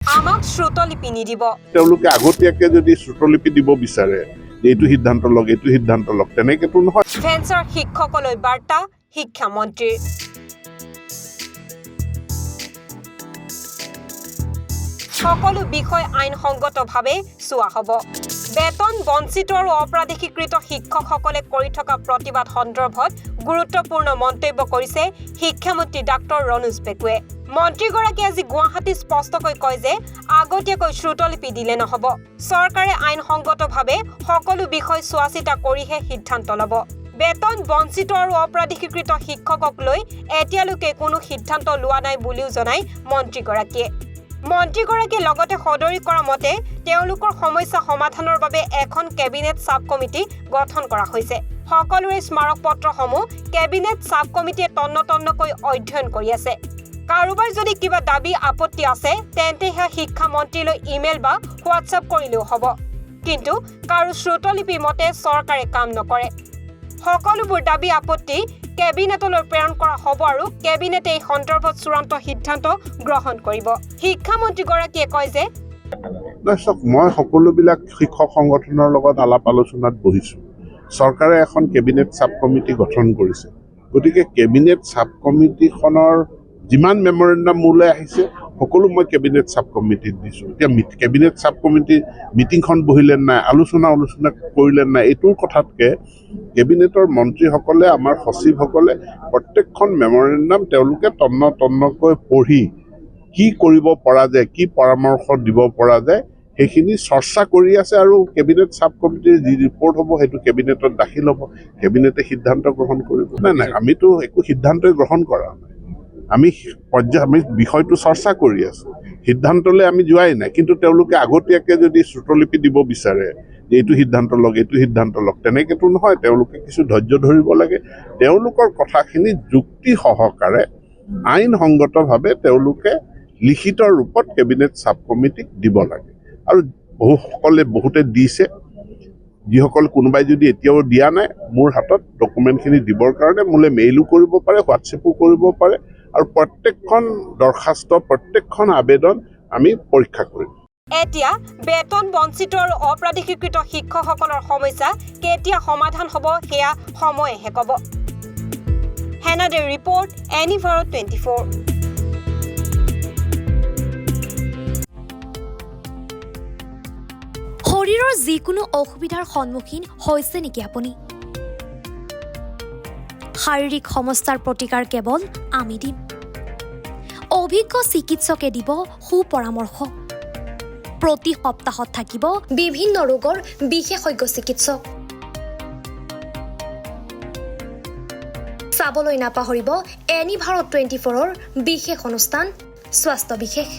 আমাক শ্ৰুতলিপি নিদিব তেওঁলোকে আগতীয়াকৈ যদি শ্ৰুতলিপি দিব বিচাৰে এইটো সিদ্ধান্ত লওক তেনেকেতো নহয় ভেঞ্চাৰ শিক্ষকলৈ বাৰ্তা শিক্ষামন্ত্ৰীৰ সকলো বিষয় আইনসংগতভাৱে চোৱা হ'ব বেতন বঞ্চিত আৰু অপ্ৰাদেশিকৃত শিক্ষকসকলে কৰি থকা প্ৰতিবাদ সন্দৰ্ভত গুৰুত্বপূৰ্ণ মন্তব্য কৰিছে শিক্ষামন্ত্ৰী ডাক্তৰ ৰণোজ পেগুৱে মন্ত্ৰীগৰাকীয়ে আজি গুৱাহাটীত স্পষ্টকৈ কয় যে আগতীয়াকৈ শ্ৰুতলিপি দিলে নহ'ব চৰকাৰে আইনসংগতভাৱে সকলো বিষয় চোৱাচিতা কৰিহে সিদ্ধান্ত ল'ব বেতন বঞ্চিত আৰু অপ্ৰাদেশিকৃত শিক্ষকক লৈ এতিয়ালৈকে কোনো সিদ্ধান্ত লোৱা নাই বুলিও জনায় মন্ত্ৰীগৰাকীয়ে লগতে সদৰি কৰা মতে তেওঁলোকৰ সমস্যা সমাধানৰ বাবে এখন কেবিনেট সাব কমিটি গঠন কৰা হৈছে সকলোৰে স্মাৰক পত্ৰসমূহ কেবিনেট সাব কমিটিয়ে তন্নতন্নকৈ অধ্যয়ন কৰি আছে কাৰোবাৰ যদি কিবা দাবী আপত্তি আছে তেন্তে হে শিক্ষা মন্ত্ৰীলৈ ইমেইল বা হোৱাটছআপ কৰিলেও হ'ব কিন্তু কাৰো শ্ৰুতলিপি মতে চৰকাৰে কাম নকৰে সকলোবোৰ দাবী আপত্তি কেবিনেটলৈ প্ৰেৰণ কৰা হ'ব আৰু কেবিনেটে এই সন্দৰ্ভত চূড়ান্ত সিদ্ধান্ত গ্ৰহণ কৰিব শিক্ষামন্ত্ৰীগৰাকীয়ে কয় যে মই সকলোবিলাক শিক্ষক সংগঠনৰ লগত আলাপ আলোচনাত বহিছো চৰকাৰে এখন কেবিনেট সাব কমিটি গঠন কৰিছে গতিকে কেবিনেট সাব কমিটিখনৰ যিমান মেমৰেণ্ডাম মোলৈ আহিছে সকলো মই কেবিনেট সাব কমিটিত দিছোঁ এতিয়া কেবিনেট সাব কমিটি মিটিংখন বহিলে নাই আলোচনা কৰিলে নাই এইটোৰ কথাতকৈ কেবিনেটৰ মন্ত্ৰীসকলে আমাৰ সচিবসকলে প্ৰত্যেকখন মেমৰেণ্ডাম তেওঁলোকে তন্নতন্নকৈ পঢ়ি কি কৰিব পৰা যায় কি পৰামৰ্শ দিব পৰা যায় সেইখিনি চৰ্চা কৰি আছে আৰু কেবিনেট সাব কমিটিৰ যি ৰিপৰ্ট হ'ব সেইটো কেবিনেটত দাখিল হ'ব কেবিনেটে সিদ্ধান্ত গ্ৰহণ কৰিব নাই আমিতো একো সিদ্ধান্তই গ্ৰহণ কৰা নাই আমি বিষয়টো চৰ্চা কৰি আছো সিদ্ধান্তলৈ আমি যোৱাই নাই কিন্তু তেওঁলোকে আগতীয়াকৈ যদি শ্ৰুতলিপি দিব বিচাৰে যে এইটো সিদ্ধান্ত লওক তেনেকেতো নহয় তেওঁলোকে কিছু ধৈৰ্য ধৰিব লাগে তেওঁলোকৰ কথাখিনি যুক্তি সহকাৰে আইনসংগতভাৱে তেওঁলোকে লিখিত ৰূপত কেবিনেট সাব কমিটিক দিব লাগে আৰু বহুতে দিছে যিসকল কোনোবাই যদি এতিয়াও দিয়া নাই মোৰ হাতত ডকুমেণ্টখিনি দিবৰ কাৰণে মোলৈ মেইলো কৰিব পাৰে হোৱাটছএপো কৰিব পাৰে আৰু প্ৰত্যেকখন দৰখাস্ত প্ৰত্যেকখন আবেদন আমি পৰীক্ষা কৰিম এতিয়া বেতন বঞ্চিত আৰু অপ্ৰাদেশিকৃত শিক্ষকসকলৰ সমস্যা কেতিয়া সমাধান হ'ব সেয়া সময়েহে ক'ব হেনাডে ৰিপৰ্ট এনিভাৰ 24 শৰীৰৰ যিকোনো অসুবিধাৰ সন্মুখীন হৈছে নেকি আপুনি শাৰীৰিক সমস্যাৰ প্ৰতিকাৰ কেৱল আমি দিম অভিজ্ঞ চিকিৎসকে দিব সুপৰামৰ্শ প্ৰতি সপ্তাহত থাকিব বিভিন্ন ৰোগৰ বিশেষজ্ঞ চিকিৎসক চাবলৈ নাপাহৰিব এনিভাৰ 24ৰ বিশেষ অনুষ্ঠান স্বাস্থ্য বিশেষ